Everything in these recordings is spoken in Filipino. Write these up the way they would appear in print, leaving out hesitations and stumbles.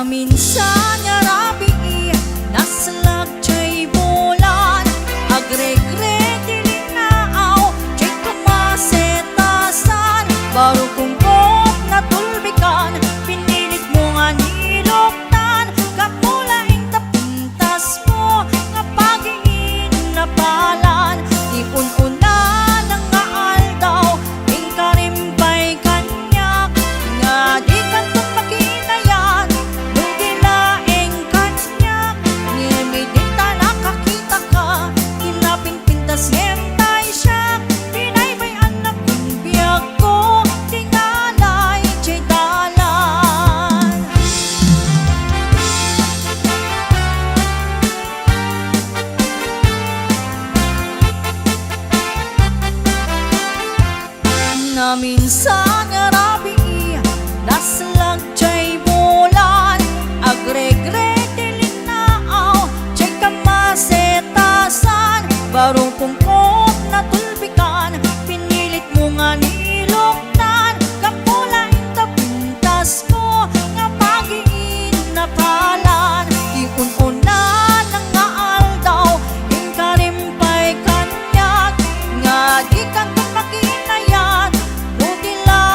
minsan nga rabi naslag chay bulan agregre dilinaaw chay kamasetasan baro kungkop na tulbikan pinilit mo nga niloktan kapulaing tapintas mo nga pagingin na palan di ununa nang ngaal daw ing karimpay kanyak nga di kantong makinayan nugilaeng kanyak ngimidita nakakita ka kinaping pintas yentay siya pinaybay anak kong biyag ko tingalay chay dalan na minsan nga rabi naslag chay bulan agregre dilinaaw chay kamasetasan barong pungkop na tulbikan pinilit mo nga niloktan kapulaing tapintas mo nga pagiin na palan di ununa nang ngaal daw ing karimpay kanyak nga di kantong makinayan nutila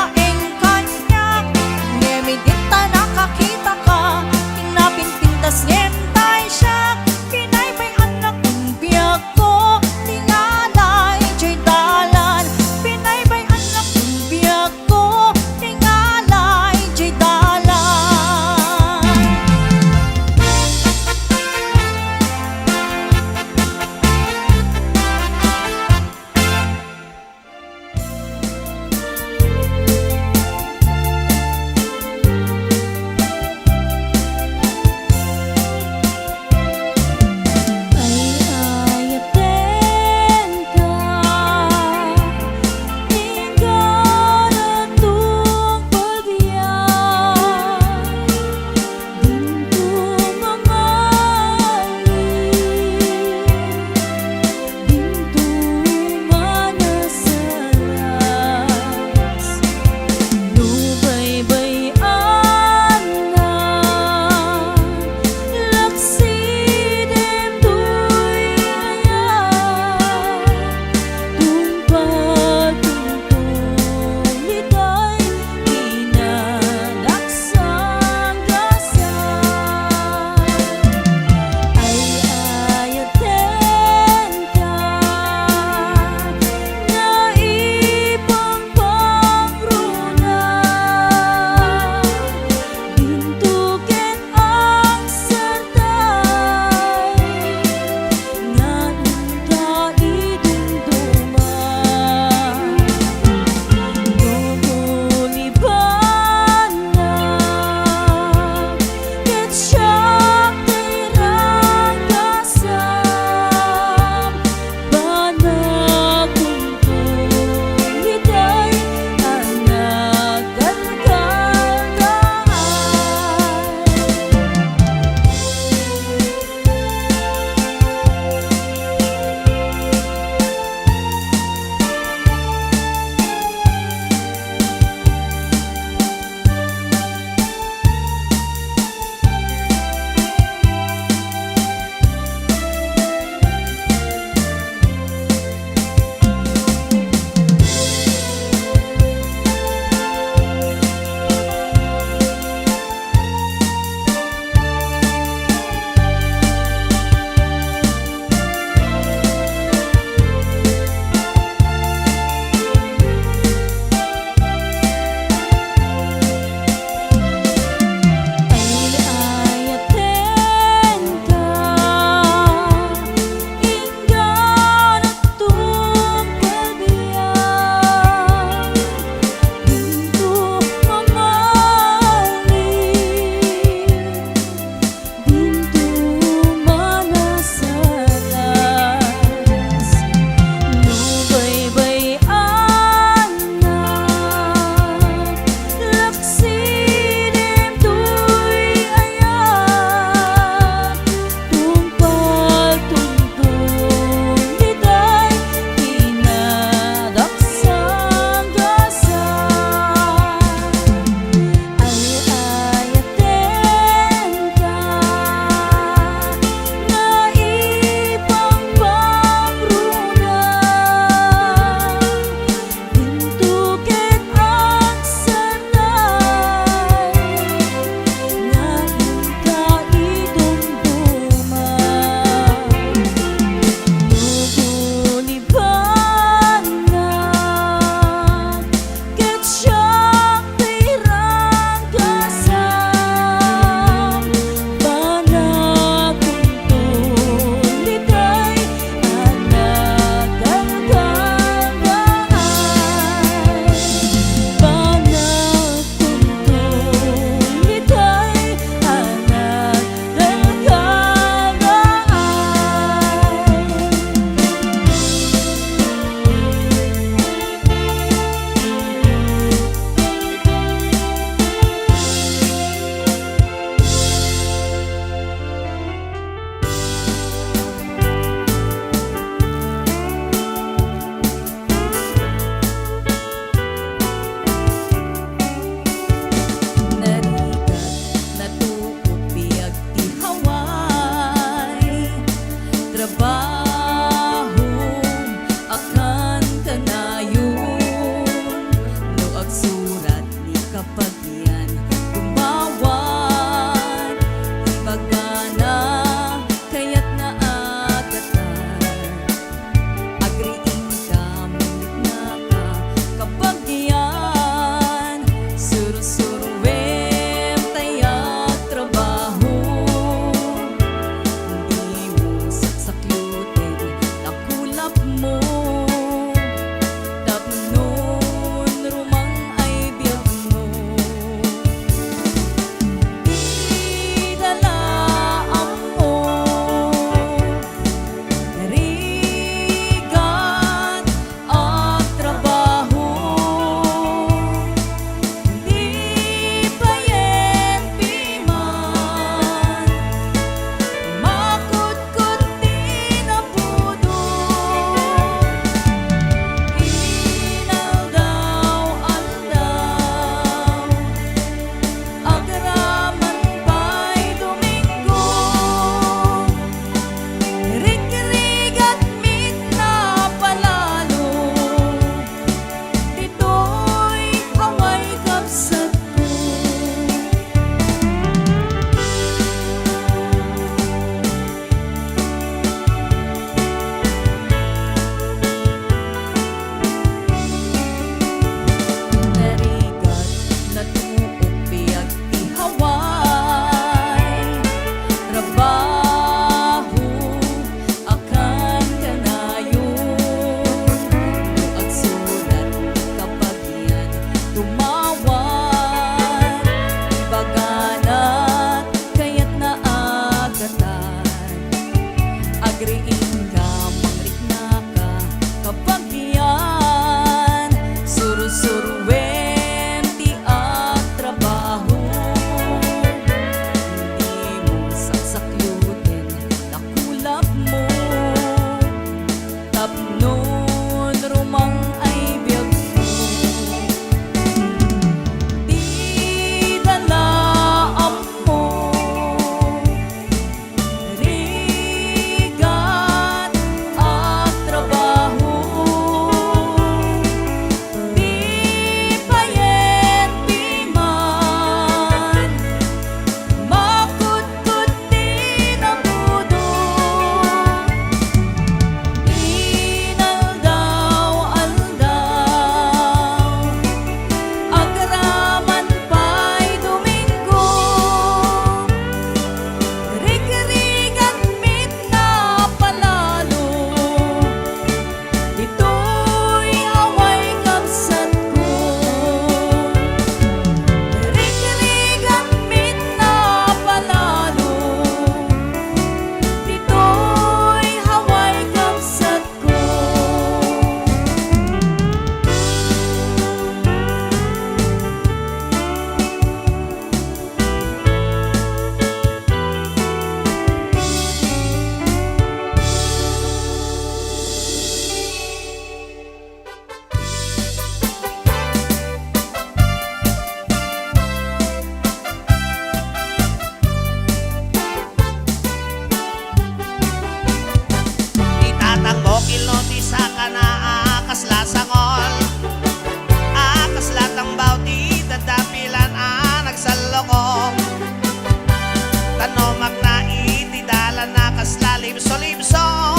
Tanomak na itidala na kasla libso-libso.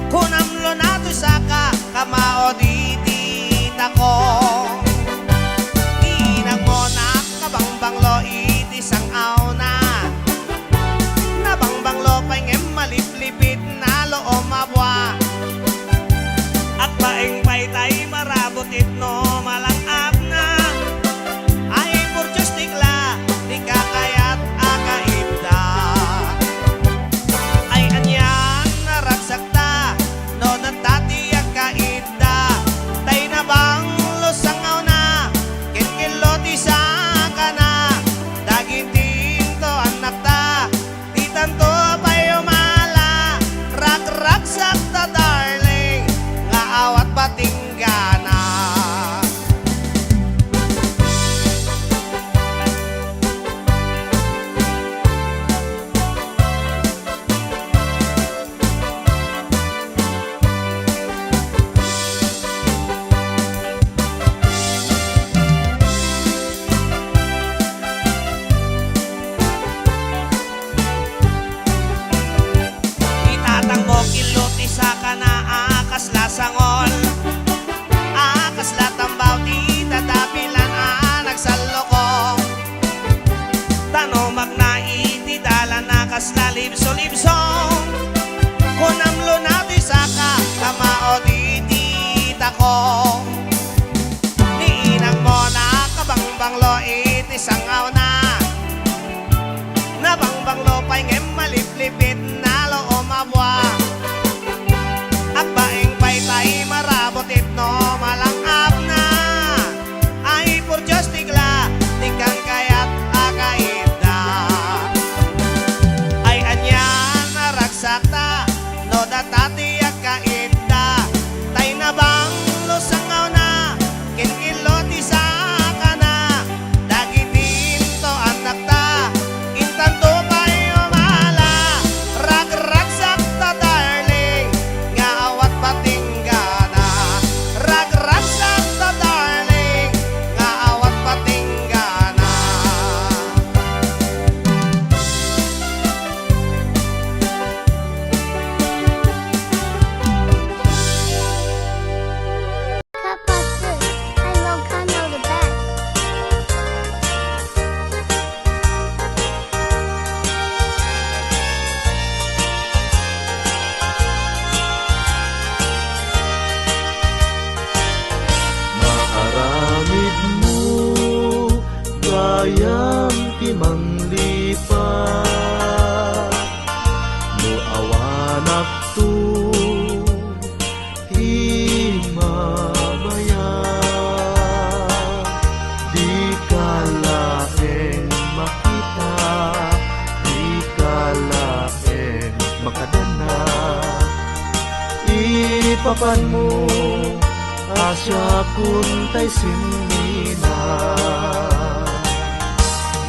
Kunamlo na to saka kamao di ko. Inang mo na kabangbanglo iti sang auna. Nabangbanglo pa'y ngem maliplipit na loo mabwa. At paeng pa'y tay marabutit no malangap na. Ay purchos tigla di kakayat akaita. Ay anyan naragsakta no natatiyak kaita. Tay na bang lusangaw na kinkiloti sa kana. Dagitin to anak ta di tanto pa'y umala. Rak-raksak ta darling nga awat patinggana. Itatang mo kilot isa ka na akas lasangol. Akas latambaw di tatapilan nagsaloko. Tanomak na itidala na kasla libso-libso. Kunamlo na di saka kamao di tita ko. Niinang mo na kabangbanglo iti sangaw na. Nabangbanglo pa'y ngem maliplipit na loo mabwa. At baeng pa'y tay marabutit no malangap na. Ay purchos tigla di kang kayat akaida. Ay anyan naragsakta no datatiyak kaida. Tay na bang lusangaw na kinkiloti sa kana. Dagitin to anak ta intanto pa'y umala. Rag-ragsak ta darling nga awat patinggana. Rag-ragsak ta darling nga awat patinggana. Kapatid, I love Kano the best. Maaramid mo gayam timang lipat. Muawanak tu himabaya. Di ka laeng makita, di ka laeng makadana. Ipapan mo asya kuntay sinina.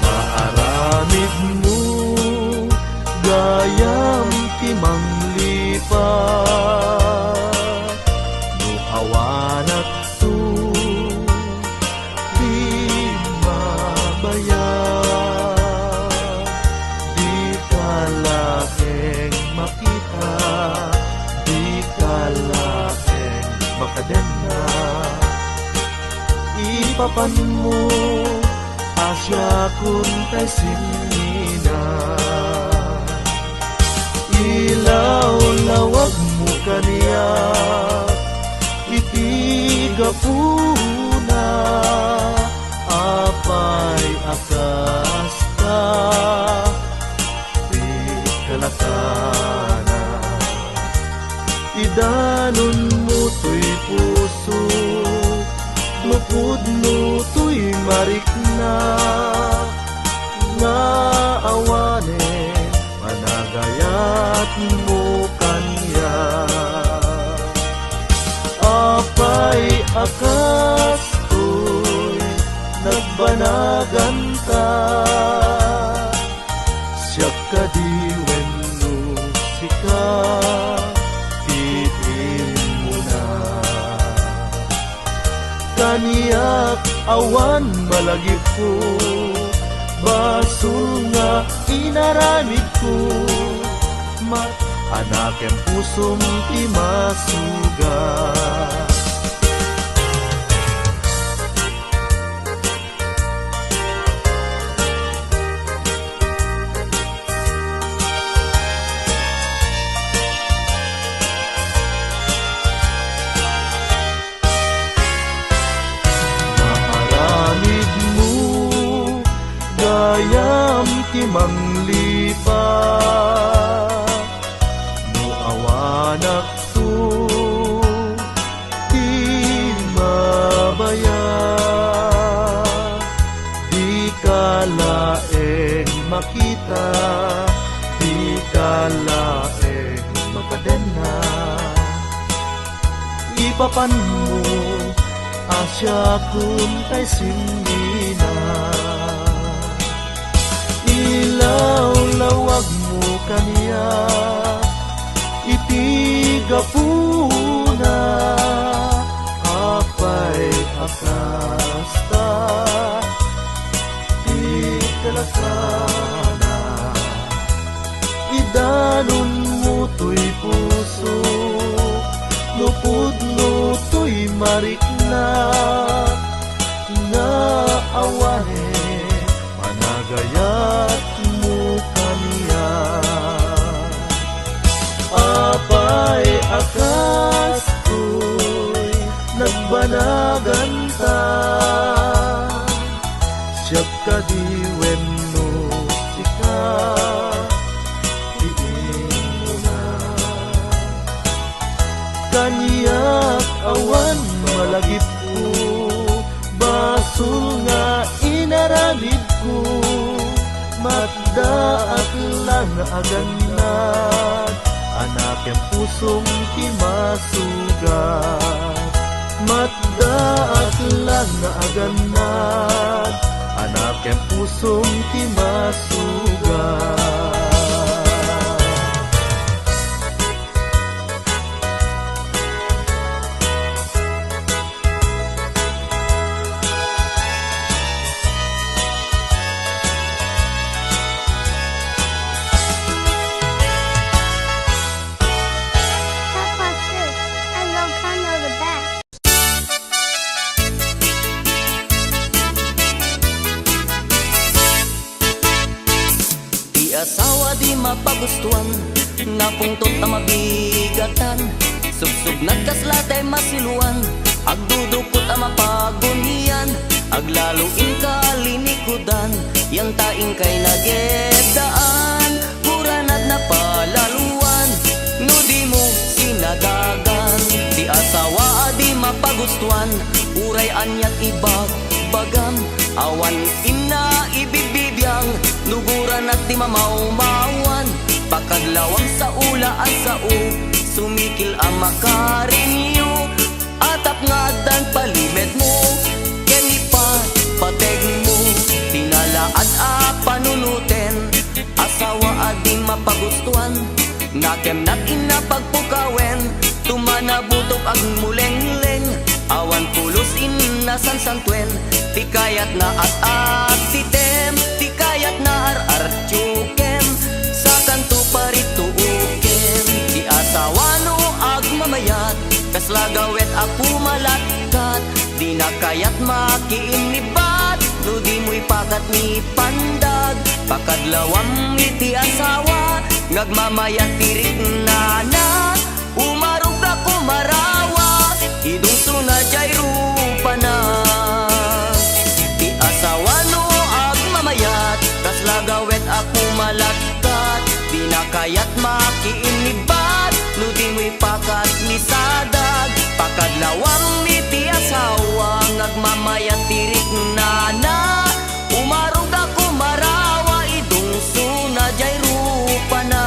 Maaramid mo gayam timang lipat. Muawanak tu di mabaya. Di ka laeng makita, di ka laeng makadana. Ipapan mo asya kuntay sinina. Ilaw-lawag mo kaniya itigapuna. Apay akas ka di kalakana. Idanon mo to'y puso, mapudno to'y marikna. Nga awane managayat mo kanya. Apay akas to'y nagbanagan ka. Siya ka di wenno sika titin mo na. Kaniyak awan malagip ko Basul nga inaramid ko, anakem pusong ti masuga. Maaramid mo gayam ti manglipa, no awanak to ti mabaya. Di ka laeng makita, di ka laeng makadena. Ipapan mo asya kun tay singina. Ilaw-lawag mo kaniya, itigapuna, apay akasta, ikalakana. Idanon mo to'y puso, lupod mo to'y marikna, nga awane managayat mo kaniya. Apay akas ko'y nagbanagan ta, siyag ka diwen no sika, piin mo na. Kaniyak awan malagip ko, basul nga inaramid ko, matdaak lang aganad, anakem pusong timasugat. Matdaak lang aganad, anakem pusong timasugat. Papa Sis and Locano the best. Di asawa di mapagustuhan, nga pungtot na mabigatan, subsub nagkaslatay masiluan, agdudukot ang mapagunian, aglaluin kalinikudan, yang taing kay nagedaan, kuranat na palaluan, no di mo sinadagan. Di asawa di mapagustuhan, uray anyat ibagbagan, awan ina ibibibiyang, nuguran at di mamaumawan, pakadlawang sa ula at sa sumikil ang makarinyo, atap nga dan palimed mo, kenipat pateg mo, tinalaad a panunuten, asawa at di mapagustuhan, nakem nat ina pagpukawen, tumanabutok ag mulengleng, awan pulos inasan santwen, tikayat na at sitem, tikayat na ar-artsukem, sa kanto parito ukem. Di asawa no agmamayat, kaslagawet apu malatkat, di na kayat makiinibat, no di mo'y pakat ni pandag, pakadlawam iti asawa, ngagmamayat tirik na, umarog ka kumarawa, idong sunadjay rupa na. Di asawa no agmamayat, kaslagawet ako malagkat, di na kayat makiinibat, no di mo'y pakat ni sadag, pakadlawang iti asawa, ngagmamayat tirik na, umarog ako marawa, idong sunadjay rupa na.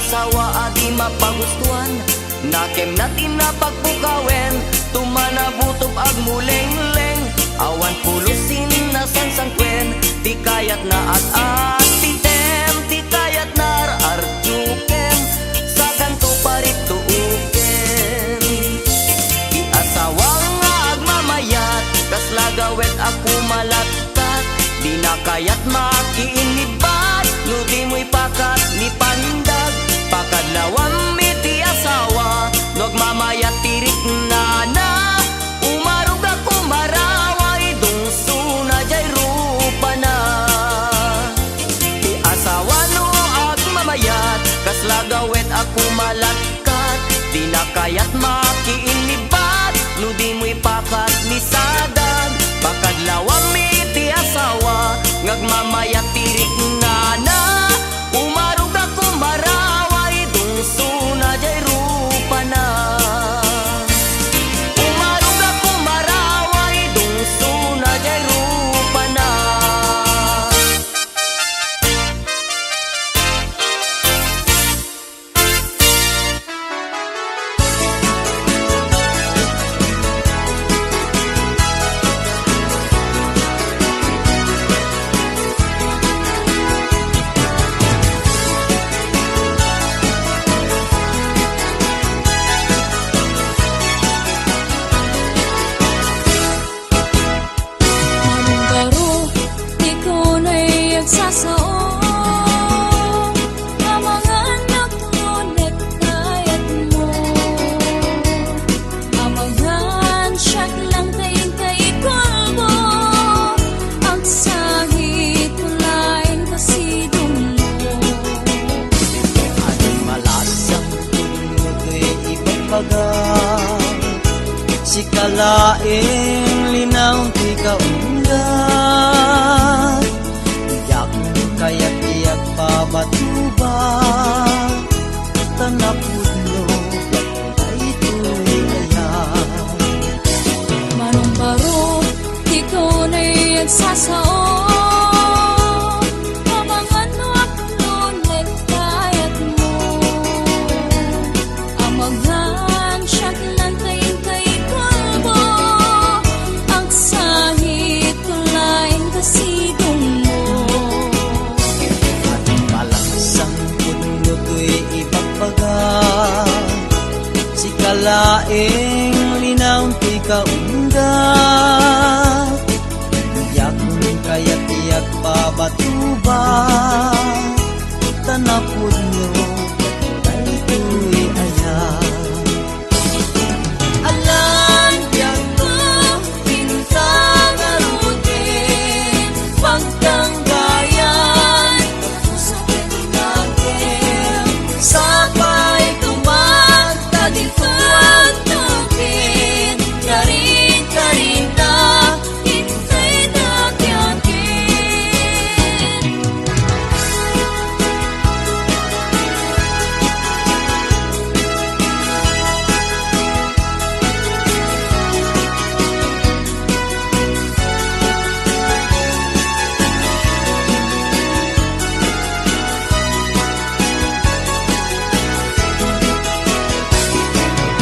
asawa adi mapagustuhan. Nakem natin na pagbukawen, tumanabutob ag muleng-leng. Awan pulusin na sansangkwen, ti kayat na at titem, ti kayat na ar-artyukem, sa kanto parito uken. Ti asawa nga agmamayat, kas lagawet ako malatkat, di na kayat makiinibat, no di mo'y pakat ni pandag. Pakadlawam mi ti asawa, no agmamayat tirik na na, umarug ako maraway, dungso na jay rupa na. Ti asawa no agmamayat, kas lagawet ako malatkat, di na kayat makiinibat, no di mo'y pakat ni sadag. Pakadlawam mi ti asawa, ngagmamayat tirik na na, umarug ako maraway, dungso na jay rupa na. Umarug ako maraway, dungso na jay rupa na. Manunggaro, di ko na'y agsasao, ang mga anak ngunit kayat mo. Amayan, siyak lang kain kay kalbo, ang sahit lain kasidong mo. Anong malasang tulutoy ipagpaga, si kalaing linaw ti kaunda. Iyak kaya't iyak pabatuba, tanapudlo ay tuloy-ayan. Manunggaro, di ko na'y agsasao, ang mga anak ngunit kayat mo. Amayan, siyak lang kain kay kalbo, ang sahit lain kasidong mo. Anong malasang tulutoy ipagpaga, si kalaing linaw ti kaunda. Iyak kaya't iyak pabatuba, tanapod nyo ay tuloy-ayan. Alam yang ko, bintang arutin, pagtanggayan, usapin natin, sabay kumanta di tuwag-tugin, karin-karinta, hintay nagyakin.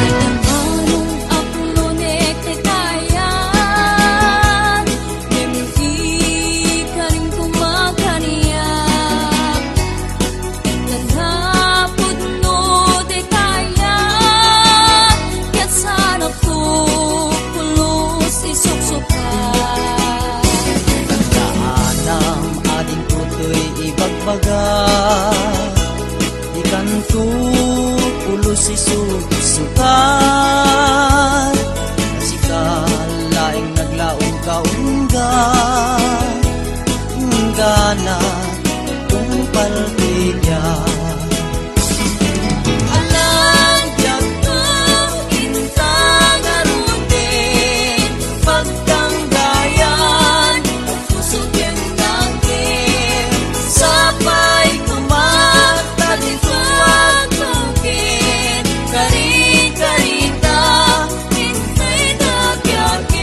Anong aplonek te kayan, nemti ka rin kumakaniyak. Naghapod no te kayan, kat sana to pulos isuksukan. Kaanam ading tutoy ibagbaga, ikan tu pulos isusukan, kasikal laing naglaong kaungga, unggana kung paltigyan. Alam yang ko, intang arutin, pagtanggayan, pusok yang nangkin, sabay kumanta di tuwag-tugin, karin-karita, hintay nagyakin.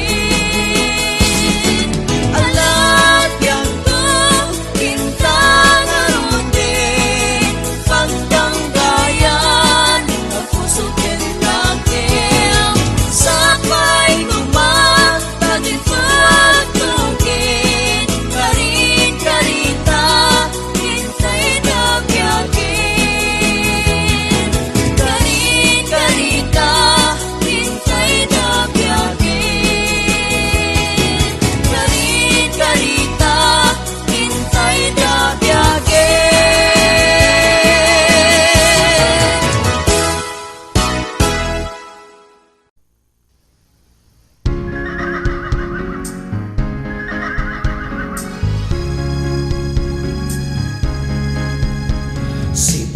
Alam yang ko, intang arutin,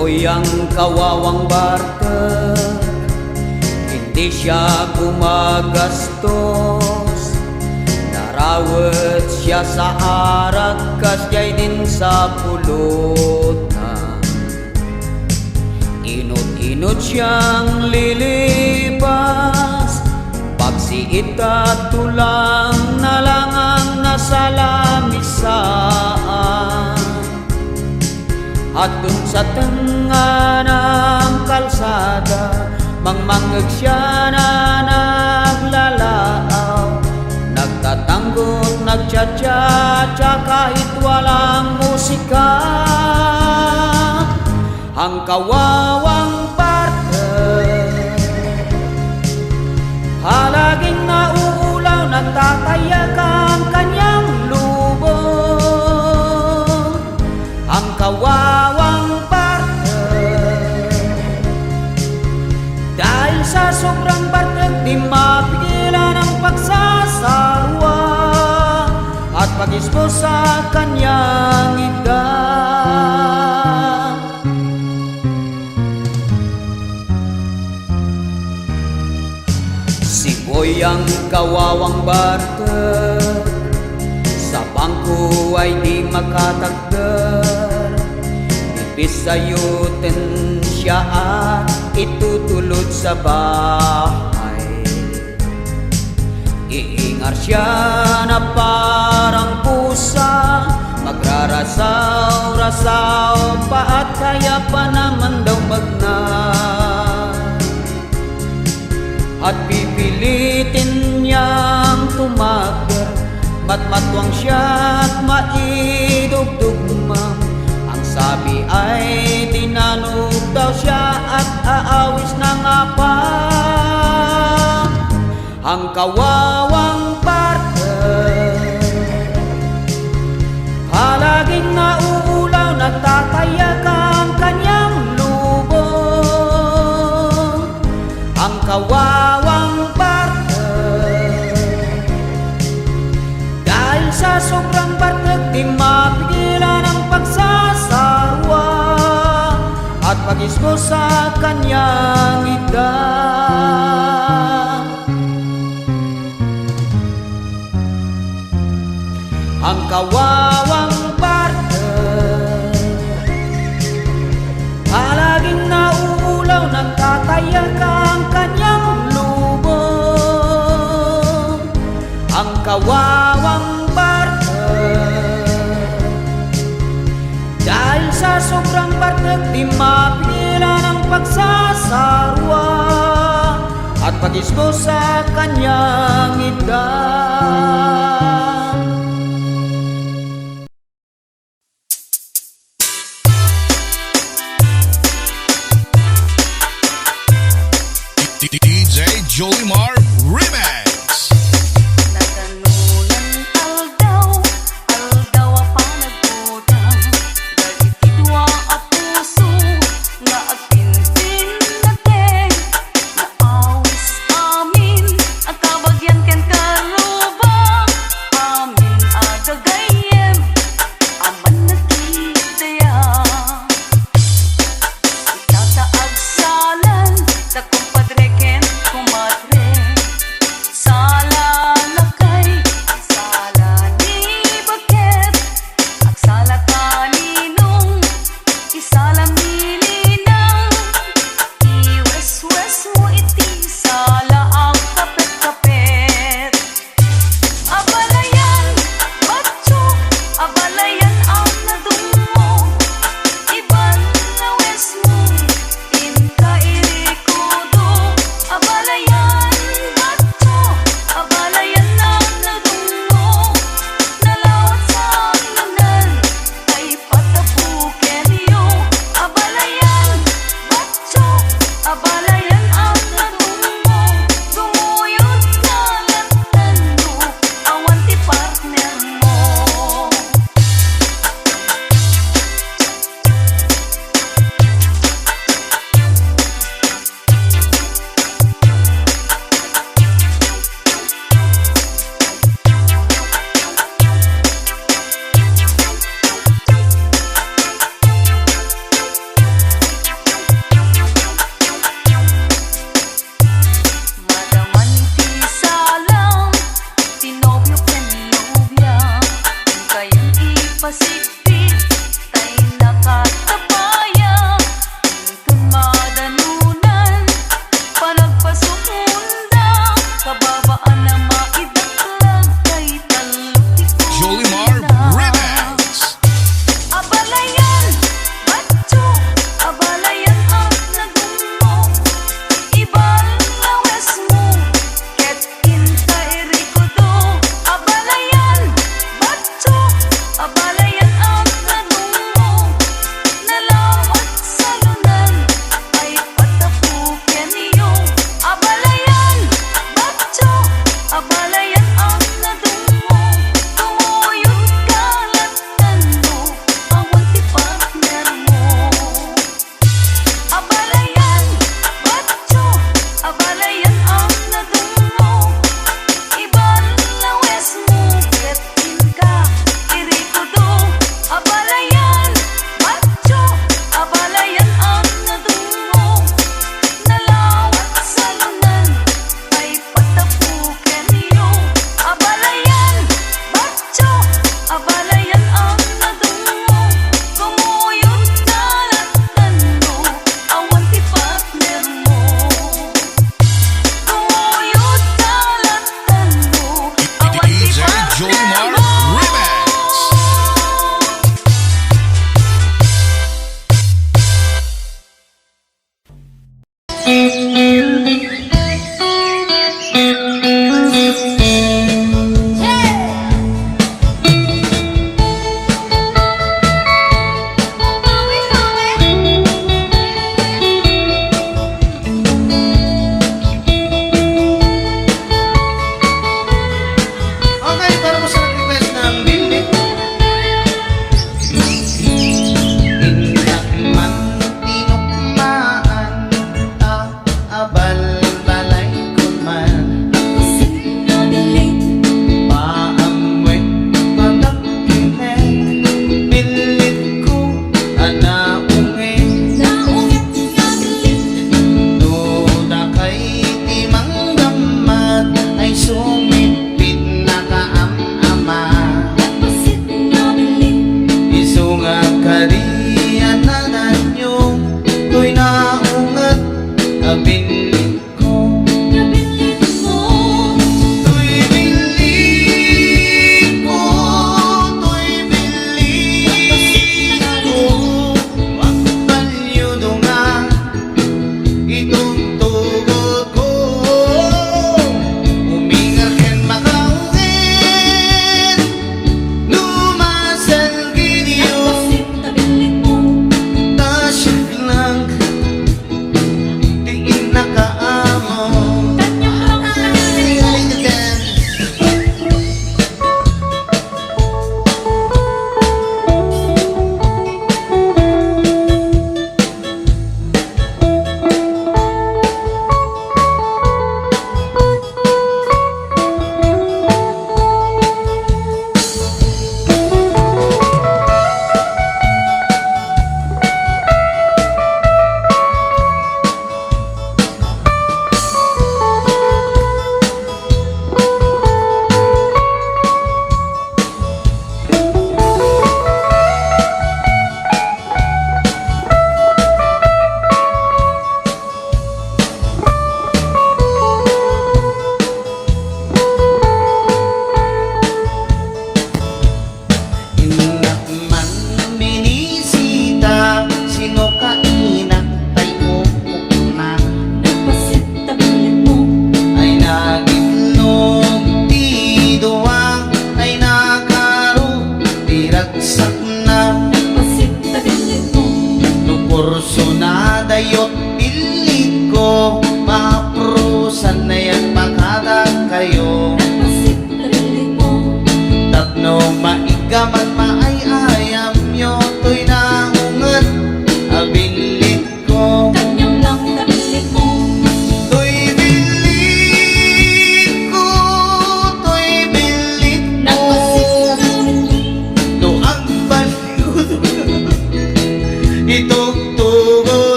Boy ang kawawang barkad, hindi siya gumagastos. Narawat siya sa arak, kasya'y din sa pulutan. Inot-inot siyang lilibas, pagsiit at tulang na lang ang nasa lamisaan. At dun sa tanga ng kalsada, mangmangag siya na naglalaaw. Nagtatanggot, nagtsatsa-tsa kahit walang musika. Ang kawawang partner, halaging nauulaw, nagtatayak ang kanyang lubong. Ang kawawang partner, dahil sa sobrang partner, di mapigilan ang pagsasarwa at pag-ispo sa kanyang edad. Si Boy ang kawawang barter, sa bangko ay di makatagdar. Ipisayutin siya at itutulod sa bahay. Iingar siya na parang pusa, magrarasaw-rasaw pa at kaya pa naman daw magnay. At pipilitin niyang tumagal, matmatwang siya at maidugdugmang. Ang sabi ay tinanong daw siya at aawis na nga pa. Ang kawawang partner, halaging nauulaw, nagtatayak ang kanyang lubong. Ang kawawang partner, dahil sa sobrang partner, di mapigilan ang pagsasarwa at pag-ispo sa kanyang edad. Ang kawawang partner, palaging nauulaw, nagtatayak ang kanyang lubong. Ang kawawang partner, dahil sa sobrang partner, di mapigilan ang pagsasarwa at pag-ispo sa kanyang edad. DJ Jolimar Remix. Naganunan aldaw a panagputang, galit idwa a puso, nga agpintin natin, na awis amin, ang kabagyan ken karubang, amin agagayem, aman nagkidaya. Itataag salan, da kumpadre ken kumadre,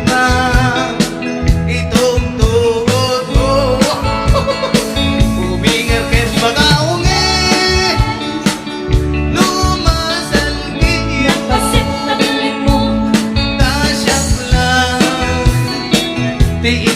ka itong tugot mo. Umingar ket bagaunge lumasan kit Pasit na biling mo tasyak lang. Tiin